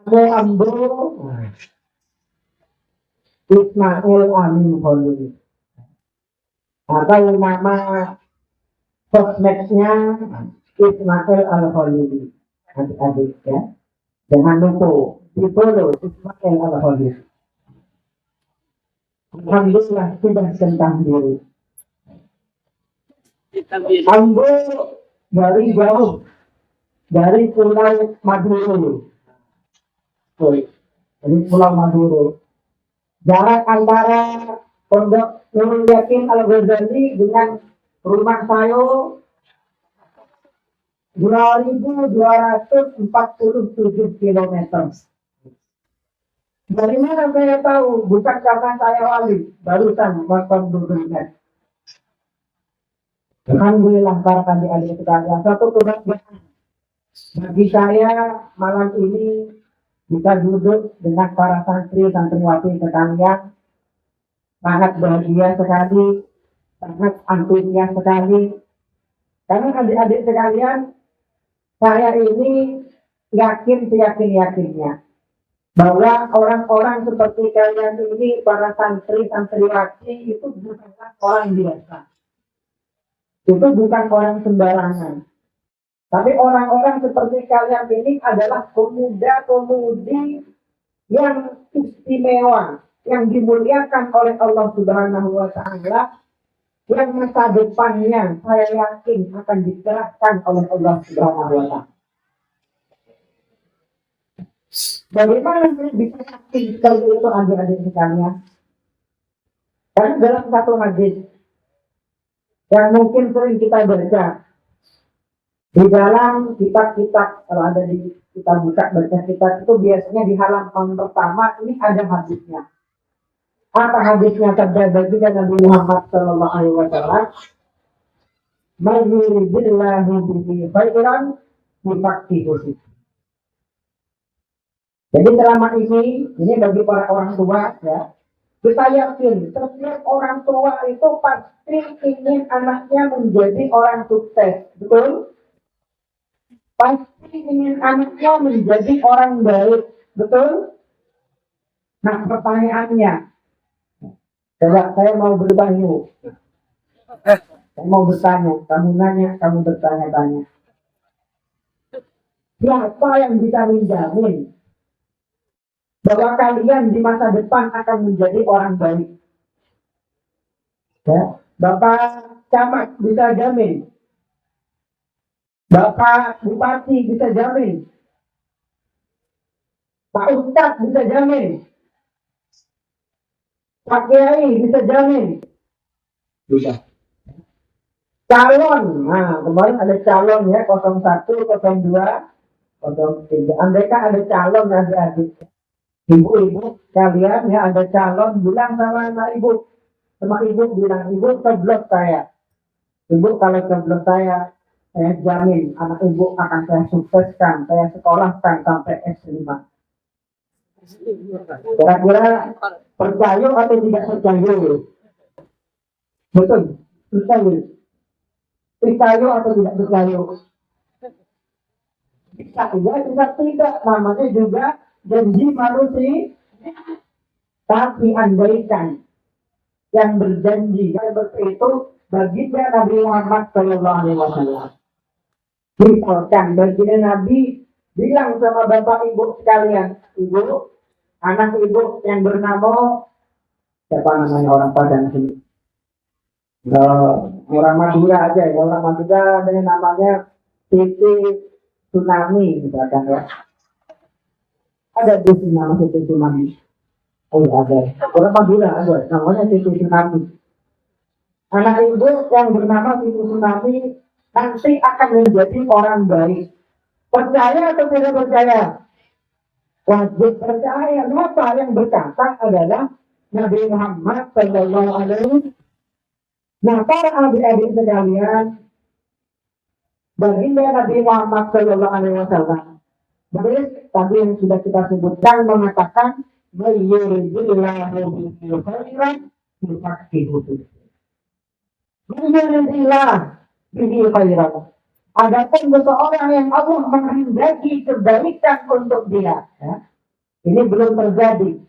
Ada Ambo Ismail Amin Holly. Atau nama sosmednya Ismail Al Holly. Adik-adik ya. Jangan lupa di follow Ismail Al Holly. Alhamdulillah sudah tentang diri. Ambo dari jauh dari Pulau Maduro. Dari Pulau Maduro. Jarak antara Pondok Nurul Yakin Al Ghazali dengan rumah saya 2.247 kilometer. Dari mana saya tahu? Bukan karena saya wali, barusan nonton Google. Alhamdulillah para adik-adik sekalian. Satu kebahagiaan bagi saya malam ini bisa duduk dengan para santri santriwati sekalian. Sangat bahagia sekali, sangat antusias sekali. Karena adik-adik sekalian, saya ini yakinnya bahwa orang-orang seperti kalian ini, para santri-santriwati itu bukanlah orang biasa. Itu bukan orang sembarangan. Tapi orang-orang seperti kalian ini adalah pemuda-pemudi yang istimewa, yang dimuliakan oleh Allah Subhanahu wa Ta'ala, yang masa depannya saya yakin akan dicerahkan oleh Allah Subhanahu wa Ta'ala. Bagaimana bisa yakin kalau itu adik-adik sekalian? Karena dalam satu hadis yang mungkin sering kita baca di dalam kitab-kitab, kalau ada di kita buka baca kitab itu biasanya di halaman pertama ini ada hadisnya. Apa hadisnya? Terjadi dari Nabi Muhammad Sallallahu Alaihi Wasallam. Mayuridillahu bihi khairan yufaqihu fi. Jadi selama ini bagi para orang tua ya, kita yakin setiap orang tua itu pasti ingin anaknya menjadi orang sukses, betul? Pasti ingin anaknya menjadi orang baik, betul? Nah pertanyaannya, coba saya mau bertanya. Saya mau bertanya, kamu nanya, kamu bertanya-tanya. Siapa yang bisa menjamin bahwa kalian di masa depan akan menjadi orang baik? Ya, Bapak Camat bisa jamin. Bapak Bupati bisa jamin. Pak Ustadz bisa jamin. Pak Kiai bisa jamin. Bisa. Calon, nah kemarin ada calon ya 01, 02, 03. Andaikan ada calon adik-adik. Ibu-ibu kalian ya ada calon, bilang sama anak ibu, sama ibu bilang, ibu coblos saya. Ibu kalau coblos saya jamin anak ibu akan saya sukseskan, saya sekolahkan sampai S5. Kira-kira percaya atau tidak percaya? Betul, percaya atau tidak percaya? Bisa ya, tidak, namanya juga janji manusia. Tapi andaikan yang berjanji yang seperti itu baginda Nabi Muhammad Sallallahu Alaihi Wasallam. Misalkan baginda Nabi bilang sama bapak ibu sekalian, ibu, anak ibu yang bernama siapa namanya orang Padang sini? Orang Madura aja ya, orang Madura ada yang namanya Siti Tsunami misalkan ya. Ada di sini nama Siti Tsunami. Oh ada. Orang Madura ada, namanya Siti Tsunami. Anak ibu yang bernama Siti Tsunami nanti akan menjadi orang baik. Percaya atau tidak percaya? Wajib percaya. Kenapa? Yang berkata adalah Nabi Muhammad Sallallahu Alaihi Wasallam. Nah, para adik-adik sekalian, baginda Nabi Muhammad Sallallahu Alaihi Wasallam, tadi yang sudah kita sebutkan mengatakan, Mayuridillahu bihi khairan yufaqihu fi. Mayuridillah bihi khairan. Adapun seseorang yang Allah menghendaki kebaikan untuk dia, ya, Ini belum terjadi.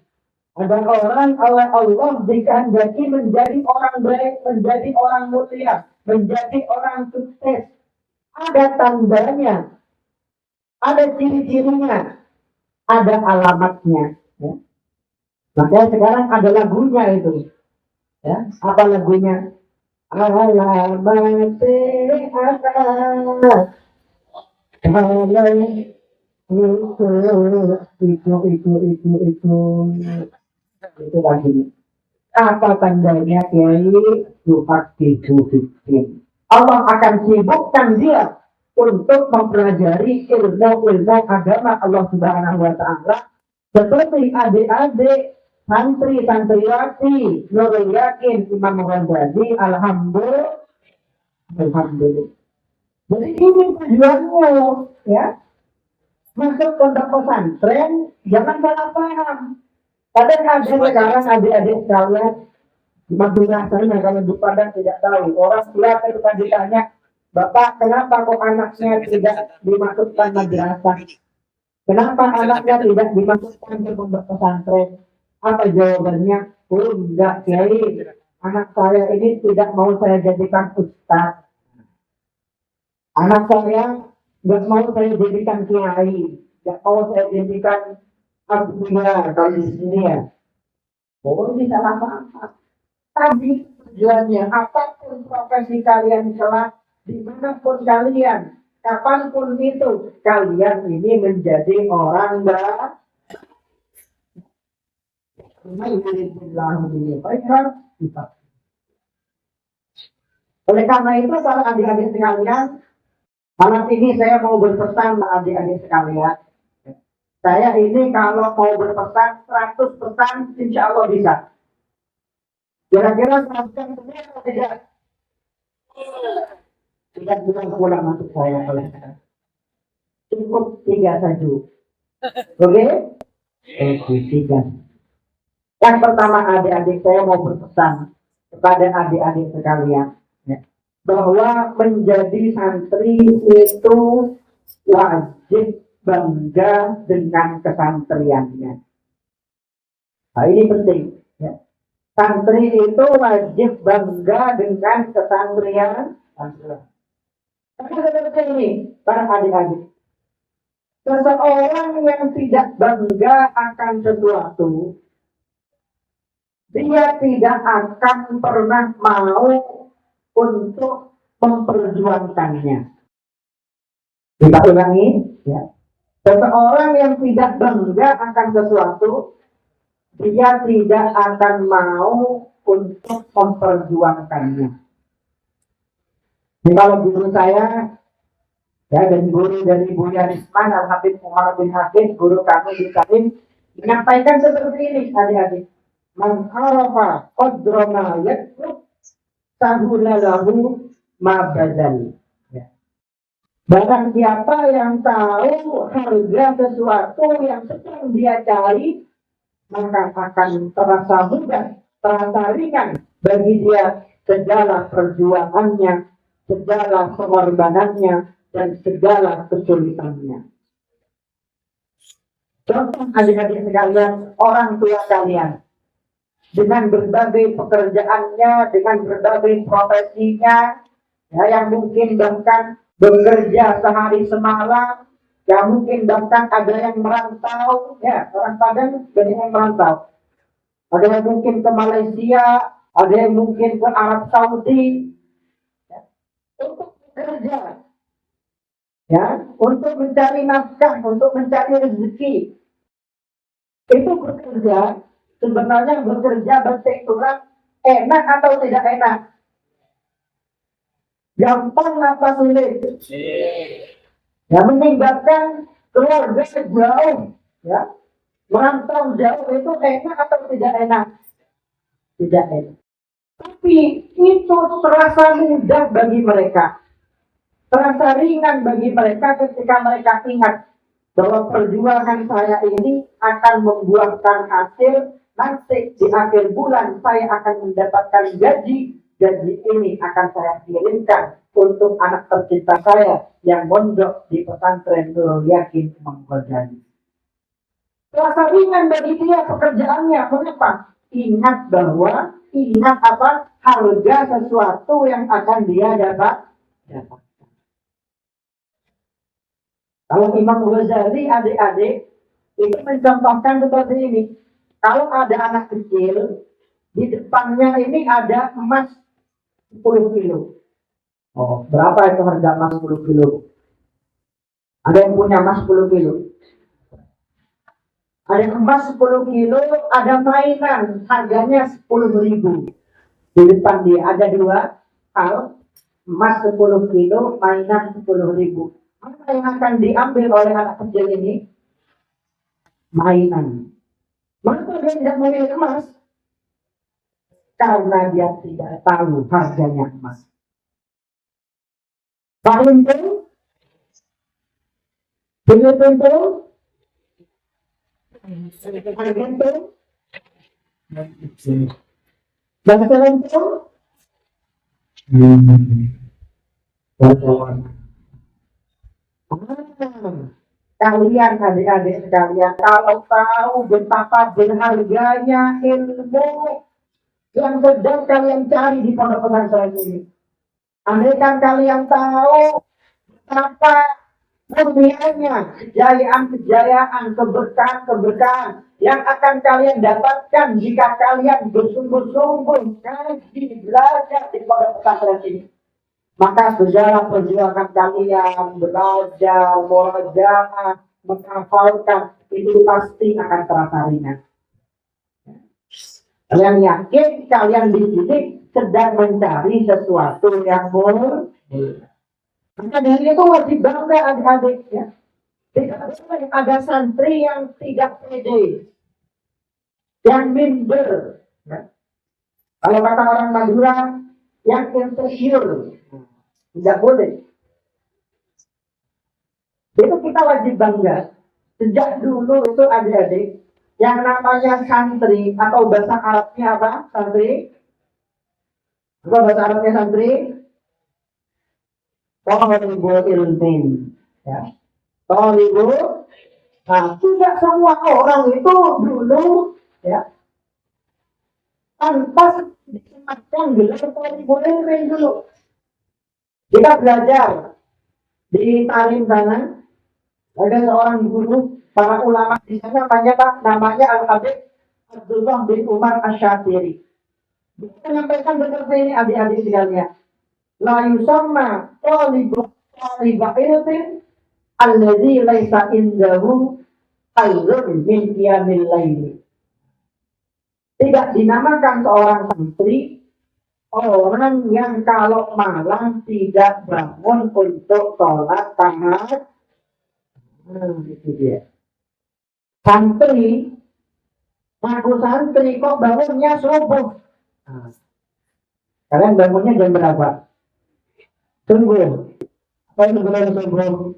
Ada orang oleh Allah dikehendaki menjadi orang baik, menjadi orang mulia, menjadi orang sukses. Ada tandanya, ada ciri-cirinya, ada alamatnya. Ya. Makanya sekarang ada lagunya itu. Ya, apa lagunya? Alamat sehat. Kalau itu lagi. Apa tandanya Kiai? Yuhaqqiqu. Allah akan sibukkan dia untuk mempelajari ilmu-ilmu agama Allah Subhanahu wa taala seperti adik-adik santri-santriwati Nurul Yakin Imam Ghazali alhamdulillah. Jadi ini tujuannya ya. Masuk pondok pesantren jangan salah paham. Kadang ada sekarang adik-adik sekalian Madura sana kalau di Padang tidak tahu. Orang tua ketika ditanya, Bapak kenapa kok anaknya tidak dimasukkan madrasah? Kenapa anaknya tidak dimasukkan ke pondok pesantren? Apa jawabannya? Oh enggak, Kiai. Anak saya ini tidak mau saya jadikan ustaz. Anak saya enggak mau saya jadikan kiai. Enggak mau saya jadikan abdullah kalau di sini ya. Oh ini salah paham. Tadi tujuannya apapun profesi kalian kelak, dimanapun kalian, kapanpun itu, kalian ini menjadi orang baik. Oleh karena itu, para adik-adik sekalian, malam ini saya mau berpesan sama adik-adik sekalian. Saya ini kalau mau berpesan 100% insya Allah bisa. Kira-kira 100% benar atau tidak? Tidak pulang untuk saya oleh cukup 3 saja. Oke? Tiga. Yang pertama adik-adik saya mau berpesan kepada adik-adik sekalian ya, bahwa menjadi santri itu wajib bangga dengan kesantriannya. Nah, ini penting. Ya. Santri itu wajib bangga dengan kesantrian. Tapi seperti ini, para adik-adik. Seseorang yang tidak bangga akan sesuatu, dia tidak akan pernah mau untuk memperjuangkannya. Kita ulangi, ya. Seseorang yang tidak bangga akan sesuatu, dia tidak akan mau untuk memperjuangkannya. Jadi kalau guru saya, ya dan guru dari Buya Risman, Al-Habib Muhammad bin Hafiz, guru kami di Salim, menyampaikan seperti ini, adik-adik. Man arafa qadra ma yakrub sahula lahu ma badal. Barang siapa yang tahu harga sesuatu yang sedang dia cari, maka akan terasa mudah, terasa ringan bagi dia segala perjuangannya, segala pengorbanannya, dan segala kesulitannya. Contoh adik-adik sekalian, orang tua kalian, dengan berbagai pekerjaannya, dengan berbagai profesinya, ya, yang mungkin bahkan bekerja sehari semalam, ya mungkin bahkan ada yang merantau, ya orang Padang banyak yang merantau. Ada yang mungkin ke Malaysia, ada yang mungkin ke Arab Saudi, ya, untuk bekerja, ya, untuk mencari nafkah, untuk mencari rezeki. Itu bekerja, sebenarnya bekerja betik tulang enak atau tidak enak? Gampang apa sulit? Ya, meninggalkan keluarga jauh, ya, merantau jauh itu enak atau tidak enak? Tidak enak. Tapi itu terasa mudah bagi mereka, terasa ringan bagi mereka ketika mereka ingat bahwa perjuangan saya ini akan membuahkan hasil. Nanti di akhir bulan saya akan mendapatkan gaji. Gaji ini akan saya kirimkan untuk anak tercinta saya yang mondok di pesantren Nurul Yakin Imam Ghazali. Terasa ringan bagi dia pekerjaannya. Kenapa? Ingat apa? Harga sesuatu yang akan dia dapat. Kalau Imam Ghazali adik-adik itu mencontohkan seperti ini. Kalau ada anak kecil, di depannya ini ada emas 10 kilo. Oh, berapa itu harga emas 10 kilo? Ada yang punya emas 10 kilo? Ada emas 10 kilo, ada mainan, harganya 10.000. Di depan dia ada dua hal, emas 10 kilo, mainan 10.000. Apa yang akan diambil oleh anak kecil ini? Mainan. Mengapa dia tidak memilih emas? Karena dia tidak tahu harganya emas. Paham itu? Begitu itu? Paham itu? Bahasa itu? Kalian adik-adik sekalian, kalau tahu betapa berharganya ilmu yang sedang kalian cari di pondok pesantren ini, andaikan kalian tahu betapa murnianya kejayaan, keberkahan yang akan kalian dapatkan jika kalian bersungguh-sungguh kaji belajar di pondok pesantren ini, maka segala perjuangan kalian belajar, murojaah, menghafalkan itu pasti akan terasa ringan. Kalian yakin kalian di sini sedang mencari sesuatu yang murni. Maka dari itu wajib bangga adik-adik ya. Tidak boleh ada santri yang tidak pede, yang minder. Ya. Kalau kata orang Madura, yang insecure. Tidak boleh. Itu kita wajib bangga. Sejak dulu itu adik-adik, yang namanya santri atau bahasa Arabnya apa? Santri? Apa bahasa Arabnya santri? Thalibul ilmin. Ya. Thalibul. Nah, tidak semua orang itu dulu ya pantas disematkan gelar thalibul ilmin dulu. Kita belajar di Tarim sana, ada seorang guru, para ulama di sana namanya Al-Habib Abdullah bin Umar Asy-Syatiri. Dia menyampaikan seperti ini adik-adik sekalian. La yusamma talibul ilmin alladzi laisa indahu hazzun min qiyamil lail. Tidak dinamakan seorang santri orang yang kalau malam tidak bangun untuk sholat tahajud. Itu dia. Santri, ngaku santri kok bangunnya subuh. Kalian bangunnya jam berapa? Subuh. Apa itu benar subuh?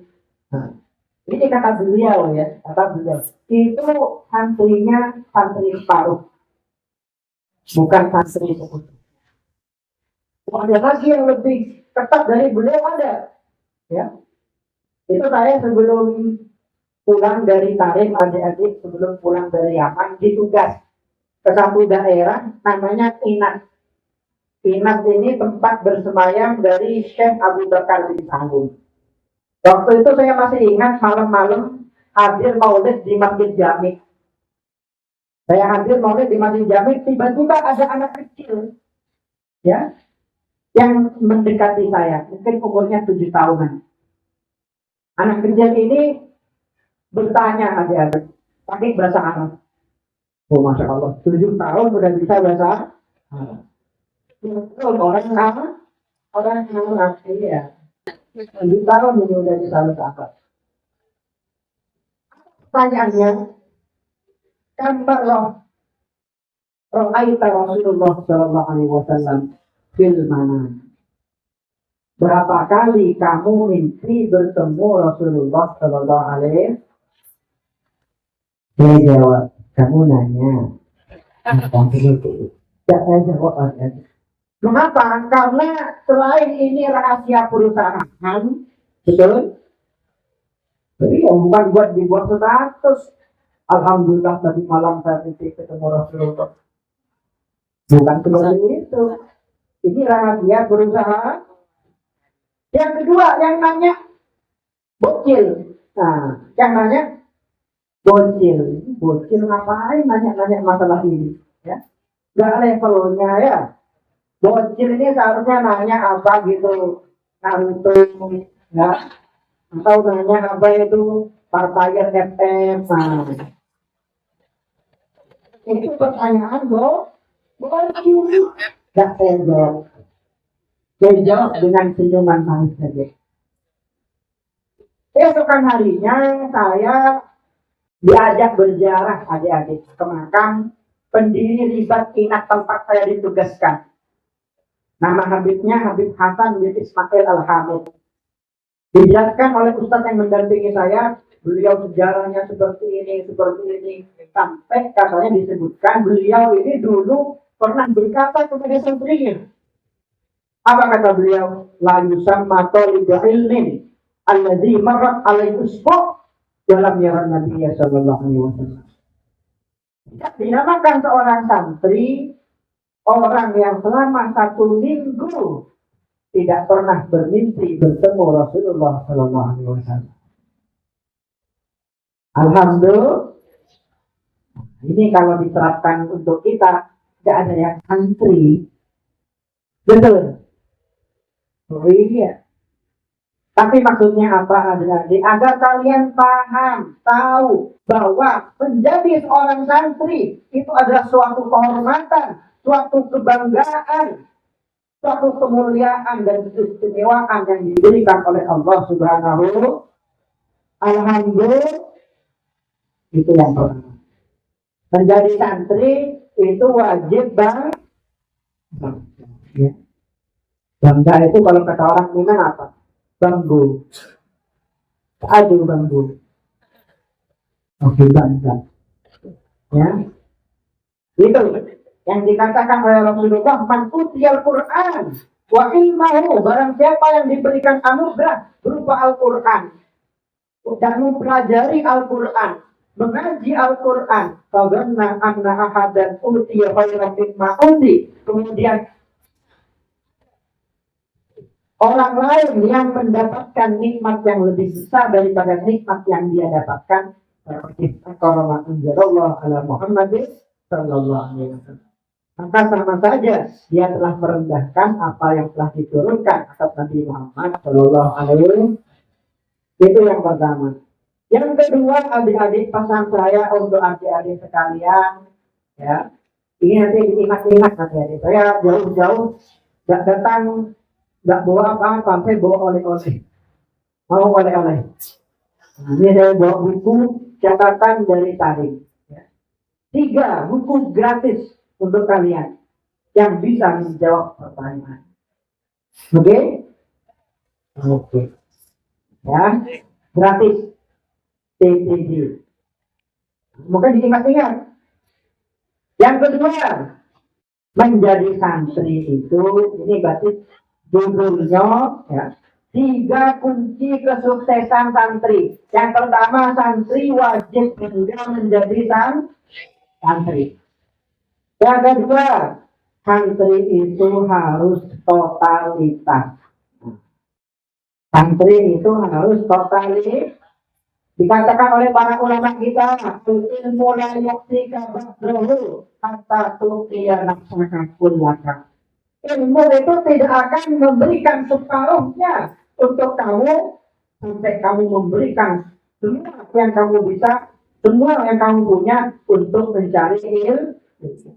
Ini kata beliau ya, kata beliau. Itu santrinya santri separuh, bukan santri separuh. Ada lagi yang lebih ketat dari beliau ada, ya. Itu saya sebelum pulang dari Tarim adik-adik, sebelum pulang dari Yaman ditugas ke satu daerah namanya Inat. Inat ini tempat bersemayam dari Syekh Abu Bakar bin Sa'id. Waktu itu saya masih ingat malam-malam hadir maulid di Masjid Jami. Saya hadir maulid di Masjid Jami, tiba-tiba ada anak kecil, ya, yang mendekati saya, mungkin umurnya 7 tahunan. Anak kecil ini bertanya adik-adik, pakai bahasa Arab. Oh, Masya Allah, 7 tahun sudah bisa bahasa Arab. Orang Arab ini ya, 7 tahun ini sudah bisa bahasa Arab. Pertanyaannya, kan Ra'aita Rasulullah sallallahu alaihi wasallam fil manam. Berapa kali kamu mimpi bertemu Rasulullah sallallahu alaihi wasallam? Saya jawab, kamu nanya. Saya jawab aja. Kenapa? Karena selain ini rahasia perusahaan, betul? Jadi bukan buat dibuat status. Alhamdulillah tadi malam saya mimpi ketemu Rasulullah. Bukan seperti itu. Ini rahasia berusaha. Yang kedua, yang nanya bocil. Nah, yang nanya bocil. Bocil ngapain nanya-nanya masalah ini? Ya, nggak levelnya ya. Bocil ini seharusnya nanya apa gitu. Naruto, ya. Atau nanya apa itu Partayan FM. Nah, itu pertanyaan bocil. Nggak saya jawab. Saya jawab dengan senyuman manis saja. Keesokan harinya saya diajak berziarah adik-adik ke makam pendiri Ribat Inat tempat saya ditugaskan. Nama Habibnya Habib Hasan bin Ismail Al-Hamid. Dijelaskan oleh Ustadz yang mendampingi saya, beliau sejarahnya seperti ini. Sampai katanya disebutkan beliau ini dulu pernah berkata kepada santrinya. Apa kata beliau? La yusamma talibu ilmin alladzi marrat alaihi usbu' dalam yaran Nabi sallallahu alaihi wasallam. Dinamakan seorang santri orang yang selama 1 minggu tidak pernah bermimpi bertemu Rasulullah sallallahu alaihi wasallam. Alhamdulillah. Ini kalau diterapkan untuk kita, tidak ada yang santri. Betul. Oh iya. Tapi maksudnya apa adik-adik? Agar kalian paham, tahu bahwa menjadi seorang santri itu adalah suatu kehormatan, suatu kebanggaan, suatu kemuliaan dan keistimewaan yang diberikan oleh Allah Subhanahu. Alhamdulillah. Itu yang pertama. Menjadi santri itu wajib bangga. Ya. Bangga itu kalau kata orang Minang apa? Banggu. Aduh banggu. Oke, bangga. Ya. Itu yang dikatakan oleh Rasulullah, man utiyal Quran wa ilmahu, barang siapa yang diberikan anugerah berupa Al-Quran dan mempelajari Al-Quran, mengaji Al-Quran, faganna anna ahadan utiya khairan mimma uti, kemudian orang lain yang mendapatkan nikmat yang lebih besar daripada nikmat yang dia dapatkan, maka sama saja dia telah merendahkan apa yang telah diturunkan atas Nabi Muhammad Sallallahu Alaihi Wasallam. Itu yang pertama. Yang kedua, adik-adik pesan saya untuk adik-adik sekalian, ya, ini nanti diingat-ingat adik-adik. Saya jauh-jauh nggak datang. Nggak bawa apa-apa, sampai bawa oleh-oleh. Mau oleh-oleh. Ini saya bawa buku catatan dari Tarik. 3 buku gratis untuk kalian yang bisa menjawab pertanyaan. Oke? Oke. Ya, gratis. TTD. Semoga diingat-ingat. Yang kedua, menjadi santri itu, ini berarti judulnya, ya, 3 kunci kesuksesan santri. Yang pertama, santri wajib menjadi santri. Yang kedua, santri itu harus totalitas. Santri itu harus totalitas. Dikatakan oleh para ulama kita, ilmu la yu'tika ba'dahu hatta tuqiya nafsaka kullaka. Ilmu itu tidak akan memberikan separuhnya untuk kamu sampai kamu memberikan semua yang kamu bisa, semua yang kamu punya untuk mencari ilmu.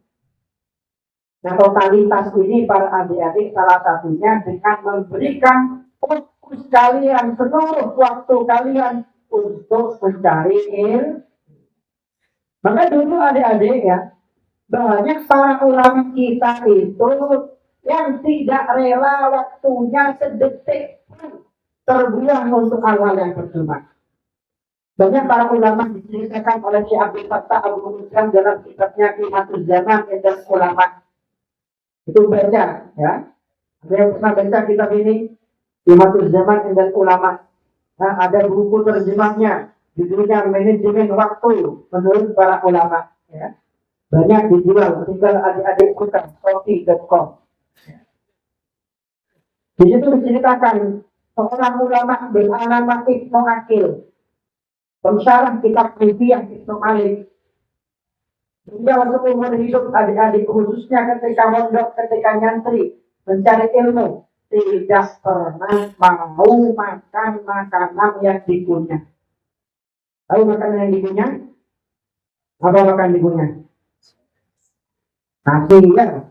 Nah, totalitas ini para adik-adik salah satunya dengan memberikan fokus kalian, seluruh waktu kalian untuk mencari ilmu. Maka dulu adik-adik ya, banyak para ulama kita itu yang tidak rela waktunya sedetik terbuang untuk hal-hal yang percuma. Banyak para ulama diceritakan oleh Syekh Abdul Fattah Abu Muslim dalam kitabnya Qiyamatul Zaman dan Ulama. Itu baca, ya. Ada yang pernah baca kitab ini, Qiyamatul Zaman dan Ulama. Nah, ada buku terjemahnya, judulnya manajemen waktu menurut para ulama. Ya. Banyak dijual, tinggal adik-adik ikutan, shopee.com. Di situ diceritakan seorang ulama bernama Ibnu Aqil, pensyarah kitab Alfiyah Ibnu Malik. Dia waktu umur hidup adik-adik khususnya ketika mondok, ketika nyantri, mencari ilmu, tidak pernah mau makan makanan yang dikunyah. Tahu makanan yang dikunyah? Apa makan dikunyah? Nasi ya,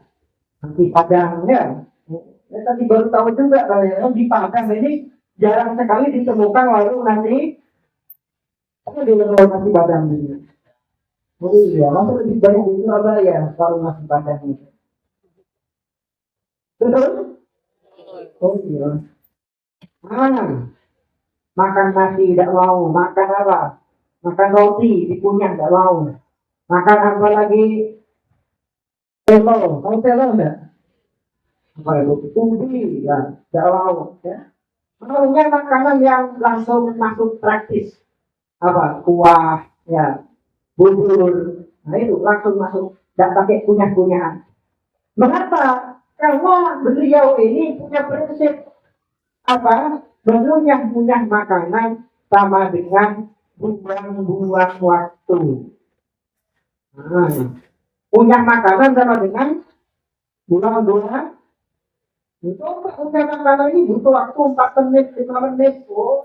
nasi padang ya. Ya tadi baru tahu juga kalau yang di Padang ini jarang sekali ditemukan warung nasi. Apa di warung nasi Padang ini? Oh iya, masa lebih banyak di Surabaya warung nasi Padang itu. Betul? Oh iya. Makan nasi tidak mau, makan apa? Makan roti dikunyah tidak mau. Makan apa lagi? Telo, tahu telo enggak? Apa itu? Ubi, ya, tidak mau. Ya. Maunya makanan yang langsung masuk praktis. Apa? Kuah, ya, bubur. Nah itu langsung masuk, tidak pakai kunyah-kunyahan. Mengapa? Karena beliau ini punya prinsip apa? Mengunyah-kunyah makanan sama dengan buang-buang waktu. Nah, punyah makanan sama dengan buang-buang. Coba punyah makanan ini butuh waktu 4 menit, 5 menit. Oh,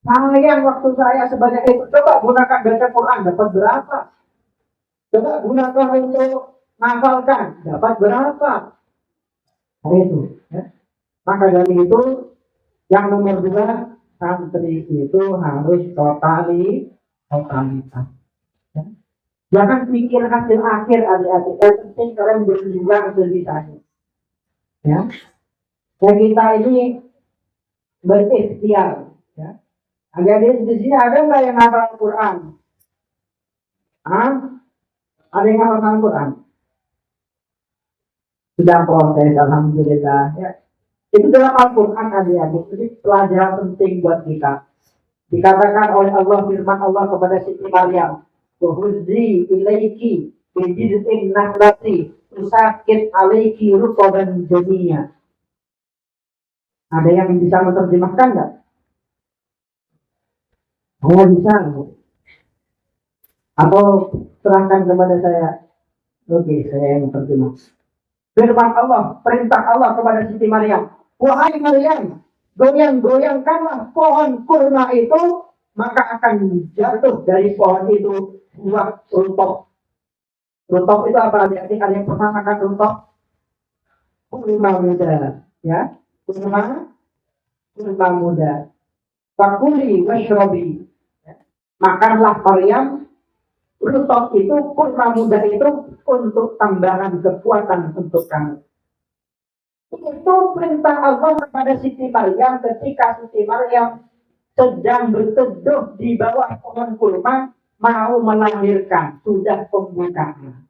sayang waktu saya sebanyak itu. Coba gunakan baca Quran, dapat berapa? Coba gunakan untuk menghafalkan, dapat berapa? Nah, itu. Ya. Maka dari itu, yang nomor 2, santri itu harus totalitas. Ya. Jangan pikir hasil akhir adik-adik. Yang penting kalian berjuang sebisanya. Ya. Dan kita ini berikhtiar. Ya. Adik-adik di sini ada nggak yang hafal Quran? Ada yang hafal Quran? Sudah proses, alhamdulillah. Ya. Itu dalam Al-Quran adik-adik. Ini pelajaran penting buat kita. Dikatakan oleh Allah, firman Allah kepada Siti Maryam, "Tuhzi ilaiki bijiz'in nahlati tusakit alaiki ruqaban jamiyya." Ada yang bisa menerjemahkan enggak? Oh, bisa. Atau serahkan kepada saya. Oke, saya yang menerjemah. Firman Allah, perintah Allah kepada Siti Maryam, "Wahai Maryam, goyang-goyangkanlah pohon kurma itu, maka akan jatuh dari pohon itu buah runtok." Runtok itu apa? Adik-adik, ada yang pernah makan runtok? Kurma muda, ya, kurma muda. Fakuli washrobi, makanlah Maryam runtok itu, kurma muda itu untuk tambahan kekuatan untuk kamu. Itu perintah Allah kepada Siti Maryam ketika Siti Maryam sedang berteduh di bawah pohon kurma, mau melahirkan, sudah pembukaan.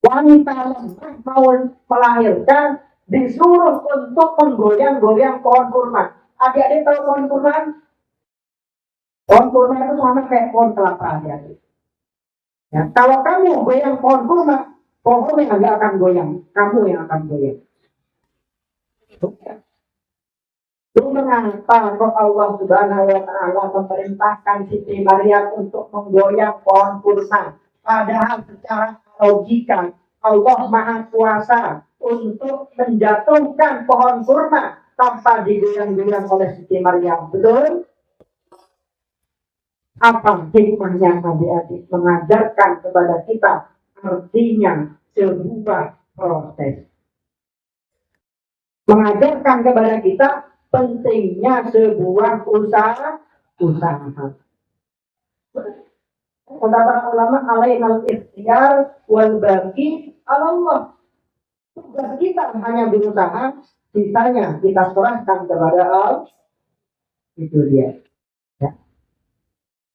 Wanita lemah mau melahirkan, disuruh untuk menggoyang-goyang pohon kurma. Adik-adik tahu pohon kurma? Pohon kurma itu sama kayak pohon kelapa, adik-adik. Ya, kalau kamu goyang pohon kurma, pohon yang nggak akan goyang, kamu yang akan goyang. Itu mengapa kok Allah Subhanahu wa Ta'ala memerintahkan Siti Maryam untuk menggoyang pohon kurma? Padahal secara logika Allah Maha Kuasa untuk menjatuhkan pohon kurma tanpa digoyang-goyang oleh Siti Maryam. Betul? Apa hikmahnya adik-adik? Mengajarkan kepada kita artinya sebuah proses. Mengajarkan kepada kita pentingnya sebuah usaha. Kata para ulama, alainal ikhtiyar wal baqi ala Allah. Tugas kita hanya berusaha, sisanya kita serahkan kepada Allah. Itu dia. Ya.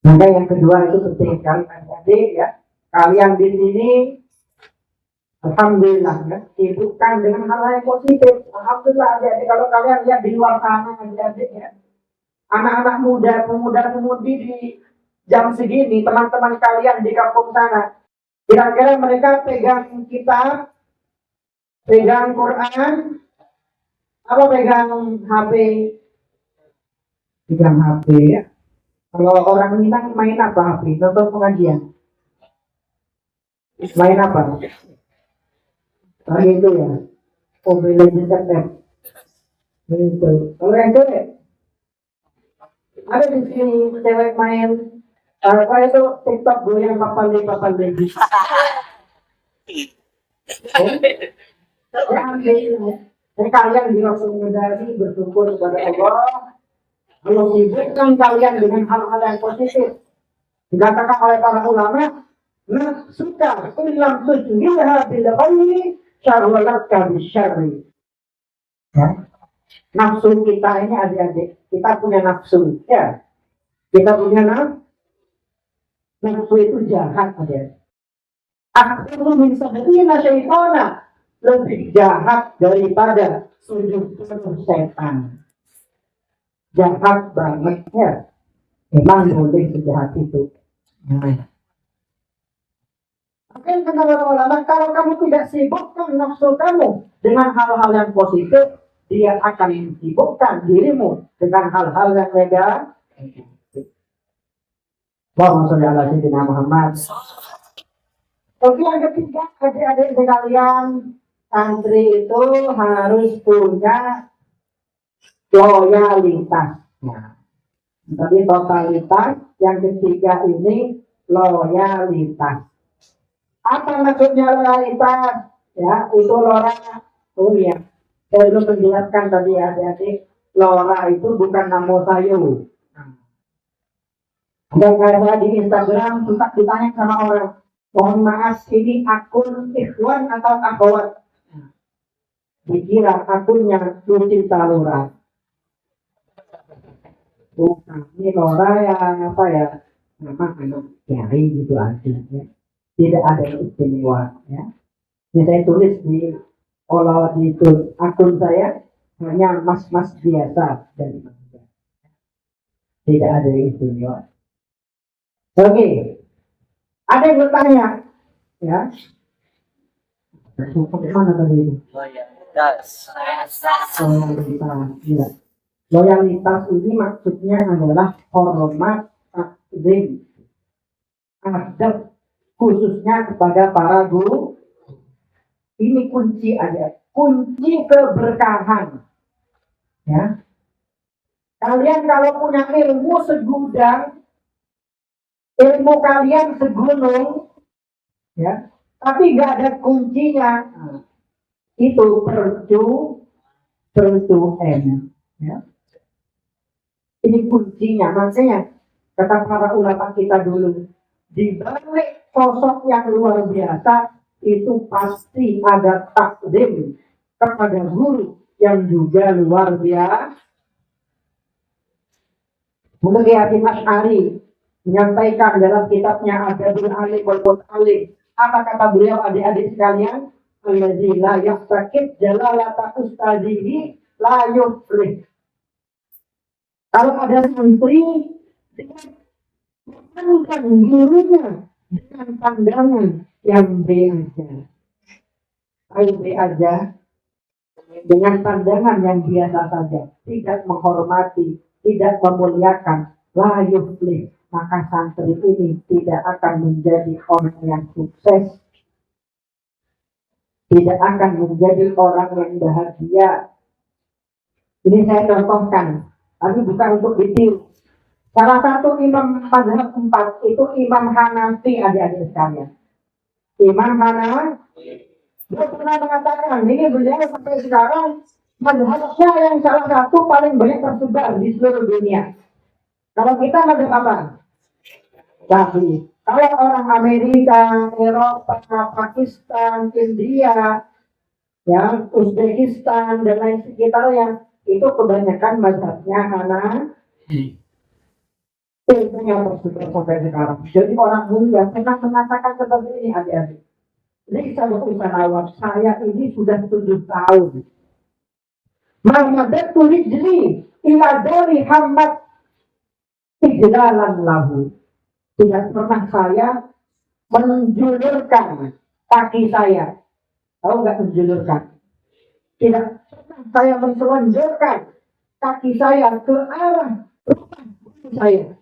Maka yang kedua itu penting sekali, adik ya. Kalian di sini alhamdulillah ya, sibukkan dengan hal yang positif. Alhamdulillah adik-adik, kalau kalian lihat di luar sana adik-adik ya, anak-anak muda, pemuda-pemudi di jam segini, teman-teman kalian di kampung sana, kira-kira mereka pegang kitab, pegang Quran, apa pegang HP? Pegang HP ya. Kalau orang Minang main apa HP? Nonton pengajian. Main apa? Lagi itu ya. Mobile Legends kan. Itu. Kalau yang cewek, ada di sini cewek main apa itu TikTok goyang papal lagi. Ya ambil. Jadi kalian di langsung menyadari bersyukur kepada Allah. Kalau sibukkan kalian dengan hal-hal yang positif, dikatakan oleh para ulama, suka ilam tujliha bil ghairi syarwalaka bisyarri. Ya. Nafsu kita ini adik-adik, kita punya nafsu, ya. Kita punya nafsu itu jahat adik. Akhirnya min sab'ina syaitana, lebih jahat daripada sujud setan. Jahat banget ya. Memang boleh sejahat itu. Oke, kata ulama, kalau kamu tidak sibukkan nafsu kamu dengan hal-hal yang positif, dia akan sibukkan dirimu dengan hal-hal yang negatif. Allahumma sholli ala sayyidina Muhammad. Tapi yang ketiga, adik-adik sekalian, santri itu harus punya loyalitasnya. Tapi totalitas, yang ketiga ini loyalitas. Apa maksudnya loyalitas? Ya, itu Lora. Oh ya, saya belum menjelaskan tadi adik-adik. Lora itu bukan nama saya. Dan saya di Instagram suka ditanya sama orang, mohon maaf ini akun ikhwan atau akhwat? Dikira akunnya Lucinta Lora. Bukan, ini Lora yang apa ya? Nama anak kiai gitu artinya. Tidak ada yang istimewa ya. Ini saya tulis di akun saya hanya mas-mas biasa dari manusia. Tidak ada yang istimewa. Oke. Ada yang bertanya ya. Bagaimana tadi itu? Loyalitas. Ya. Loyalitas ini maksudnya adalah hormat, takzim, adab, khususnya kepada para guru. Ini kunci aja, kunci keberkahan. Ya, kalian kalau punya ilmu segudang, ilmu kalian segunung, ya, tapi nggak ada kuncinya, itu percuma. Ya. Ini kuncinya, makanya kata para ulama kita dulu, di balik sosok yang luar biasa itu pasti ada takdim kepada guru yang juga luar biasa. Mungkin Syekh Asy'ari menyampaikan dalam kitabnya Adabul Alim wal Muta'allim, apa kata beliau adik-adik sekalian? Allazi la yaqtaqid jalalata ustadihi la yuflih. Kalau ada santri dengan gurunya dengan pandangan yang B aja, dengan pandangan yang biasa saja, tidak menghormati, tidak memuliakan, la yuflih, maka santri ini tidak akan menjadi orang yang sukses, tidak akan menjadi orang yang bahagia. Ini saya contohkan, tapi bukan untuk ditiru. Salah satu imam mazhab 4 itu Imam Hanafi, adik-adik sekalian. Imam Hanafi, dia pernah mengatakan, ini beliau sampai sekarang mazhabnya yang salah satu paling banyak tersebar di seluruh dunia. Kalau kita mazhab apa? Syafi'i. Kalau orang Amerika, Eropa, Pakistan, India, ya, Uzbekistan dan lain sekitarnya, itu kebanyakan mazhabnya Hanafi. Ilmunya tersebar sampai sekarang. Jadi orang mulia pernah mengatakan seperti ini, adik-adik. Jadi saya ini sudah 7 tahun. Mamadat tulis jeli ila dari Hamad ijlalan lahu. Tidak pernah saya menjulurkan kaki saya. Tahu nggak menjulurkan? Tidak pernah saya menselonjorkan kaki saya ke arah rumah guru saya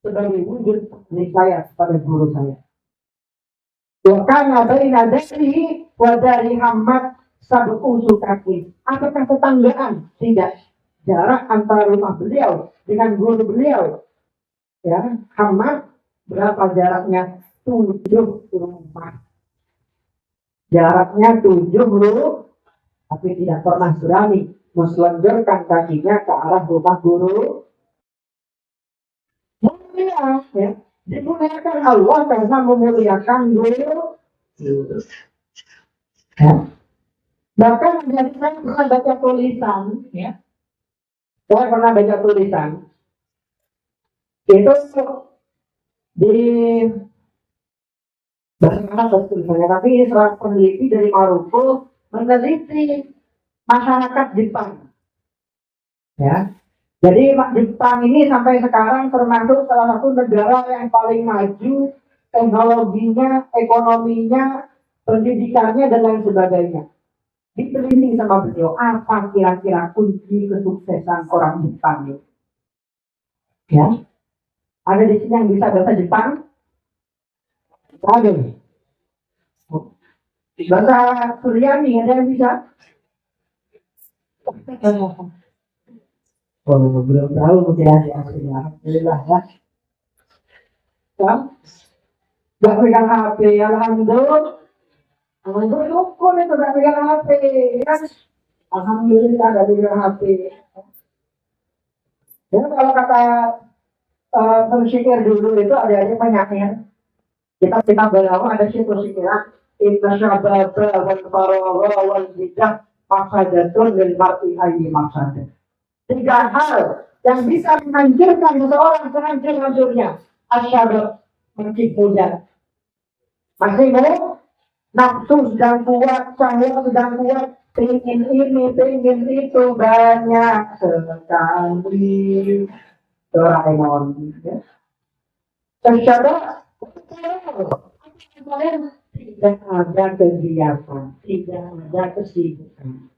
sebagai wujud dari saya pada guru saya. Wakana baina dari wa dari Hamad sabu kaki. Apakah tetanggaan? Tidak. Jarak antara rumah beliau dengan guru beliau, ya, Hamad berapa jaraknya? 7 rumah. Jaraknya 7 rumah, tapi tidak pernah berani menselonjorkan kakinya ke arah rumah guru. Mulia, ya. Dimuliakan Allah karena memuliakan guru. Ya. Bahkan saya pernah baca tulisan, ya. Saya pernah baca tulisan itu di bahasa Arab tulisannya, tapi seorang peneliti dari Maroko meneliti masyarakat Jepang. Ya, jadi Jepang ini sampai sekarang termasuk salah satu negara yang paling maju teknologinya, ekonominya, pendidikannya dan lain sebagainya. Diteliti sama beliau, apa kira-kira kunci kesuksesan orang Jepang ini? Ya, ada di sini yang bisa bahasa Jepang? Ada. Bahasa Suryani ada yang bisa? Oh, belum tahu mungkin ada. Alhamdulillah ya. Gak pegang HP, alhamdulillah. Alhamdulillah, syukur itu gak pegang HP. Kan? Alhamdulillah gak pegang HP. Jadi kalau kata bersikir dulu itu ada penyakit. Kita berlawan ada sih bersikiran. Inna syababa wal faragha wal bidah mafsadatun lil mar'i ayyi mafsadah. 3 hal yang bisa menghancurkan seseorang sehancur-hancurnya. Asyabab, masih muda. Masih mau nafsu sedang kuat, syahwat sedang kuat, pengen ini, pengen itu banyak sekali. Doraemon. Ya. Asyabab, tidak ada kegiatan, tidak ada kesibukan.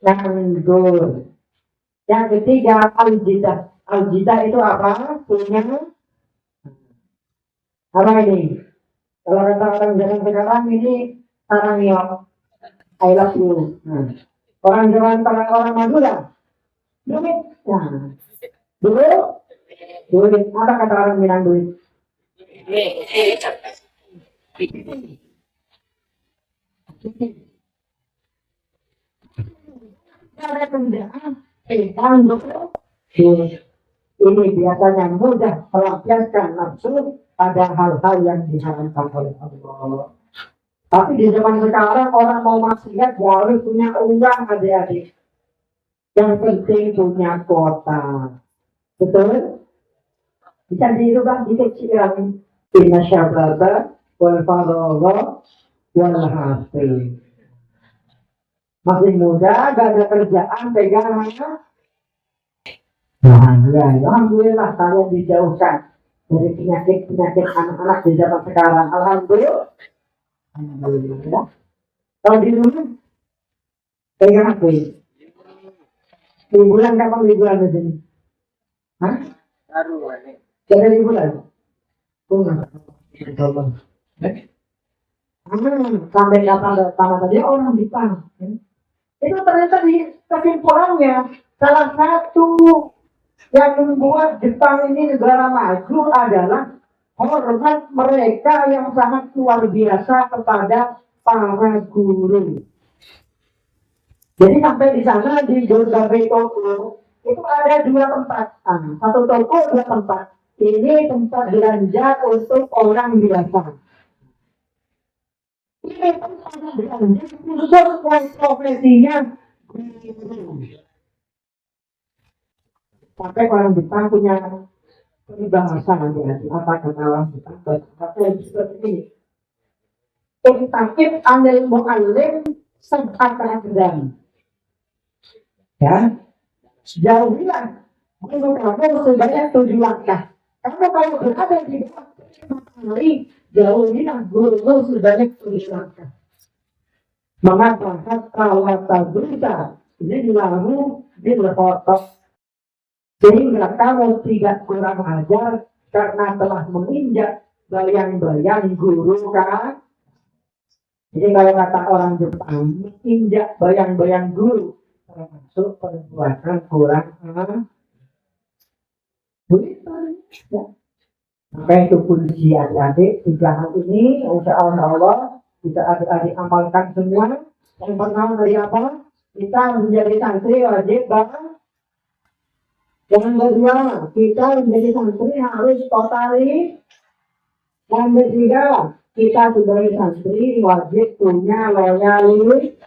Nganggur. Yang ketiga, al-jidah. Al-jidah itu apa? Punya apa ini? Kalau kata orang zaman sekarang ini sarangnya I love you. Orang zaman orang Madura, duit. Nah, duit. Apa kata orang Minang duit? Cara kerjaan, ini biasanya mudah melampiaskan nafsu pada hal-hal yang diharamkan oleh Allah. Tapi di zaman sekarang orang mau maksiat harus punya uang adik-adik. Yang penting punya kota. Betul? Bisa dirubah dikecilkan. Inna syababa wal faragha wal hafi. Masih muda, gak ada kerjaan, pegang mana? Nah, ya, alhamdulillah kalian dijauhkan dari penyakit-penyakit anak-anak di zaman sekarang. Alhamdulillah. Alhamdulillah. Kalau di rumah, pegang apa ya? Liburan kapan liburan di sini? Hah? Baru ini. Ada liburan? Sampai kapan pertama tadi orang Jepang. Itu ternyata di kesimpulannya salah satu yang membuat Jepang ini negara maju adalah hormat mereka yang sangat luar biasa kepada para guru. Jadi sampai di sana di Jogabe Toko itu ada 2 tempat. Satu toko 2 tempat. Ini tempat belanja untuk orang biasa. Ini tempat belanja khusus yang profesinya guru. Sampai orang Jepang punya bahasa nanti apa kata orang Jepang seperti ini. Intakib anil mu'allim sebab keadaan. Ya, jauhilah Guru kamu sebanyak 7 langkah. Kamu kalau berada di hari jauhilah gurumu sebanyak 7 langkah. Mengapa hatta wata berita lillahu bilkhotob, sehingga kamu tidak kurang ajar karena telah menginjak bayang-bayang guru kan? Jadi kalau kata orang Jepang, menginjak bayang-bayang guru termasuk perbuatan kurang ya. Maka itu kunci adik-adik 3 hal ini, insya Allah kita adik-adik amalkan semua. Yang pertama dari apa? Kita menjadi santri wajib bang. Yang kedua, kita menjadi santri harus totali. Yang ketiga, kita sebagai santri wajib punya loyalitas.